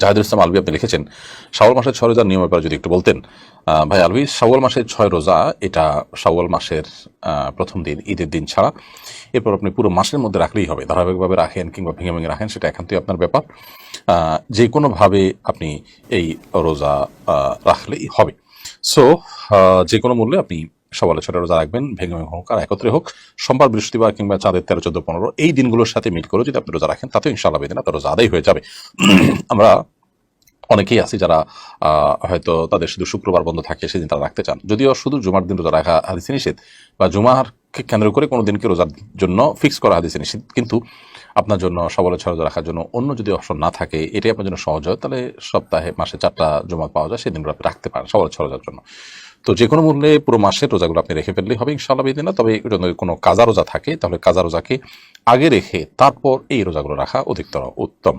জাহিদুল ইসলাম আলভী আপনি লিখেছেন, শাওয়াল মাসের 6 রোজার নিয়মের ব্যাপারে যদি একটু বলতেন। ভাই আলভী, শাওয়াল মাসের 6 রোজা এটা শাওয়াল মাসের প্রথম দিন, ঈদের দিন ছাড়া এরপর আপনি পুরো মাসের মধ্যে রাখলেই হবে। ধারাবাহিকভাবে রাখেন কিংবা ভেঙে ভেঙে রাখেন, সেটা একান্তই আপনার ব্যাপার। যে কোনোভাবে আপনি এই রোজা রাখলেই হবে। সো যে কোনো মূল্যে আপনি সওয়ালের 6টা রোজা রাখবেন, ভেঙে ভেঙে হোক আর একত্রে হোক, সোমবার, বৃহস্পতিবার কিংবা চাঁদের 13, 14, 15 এই দিনগুলোর সাথে মিট করে যদি আপনি রোজা রাখেন, তাতেও ইনশাআল্লাহ বেদিন আপনার রোজা আদায় হয়ে যাবে। আমরা অনেকেই আছি যারা হয়তো তাদের শুধু শুক্রবার বন্ধ থাকে, সেদিন তারা রাখতে চান। যদিও শুধু জুমার দিন রোজা রাখা হাদিসে নিষেধ, বা জুমারকে কেন্দ্র করে কোনো দিনকে রোজার জন্য ফিক্স করা হাদিসে নিষেধ, কিন্তু আপনার জন্য সওয়ালের 6 রোজা রাখার জন্য অন্য যদি অপশন না থাকে, এটাই আপনার জন্য সহজ হয়, তাহলে সপ্তাহে মাসে 4টা জুমা পাওয়া যায়, সেদিনগুলো আপনি রাখতে পারেন সওয়ালের 6 রোজার জন্য। তো যে কোনো মূল্যে পুরো মাসের রোজাগুলো আপনি রেখে ফেললেই হবে ইনশাআল্লাহ বিদিনা। তবে যদি কোনো কাজা রোজা থাকে, তাহলে কাজা রোজাকে আগে রেখে তারপর এই রোজাগুলো রাখা অধিকতর উত্তম।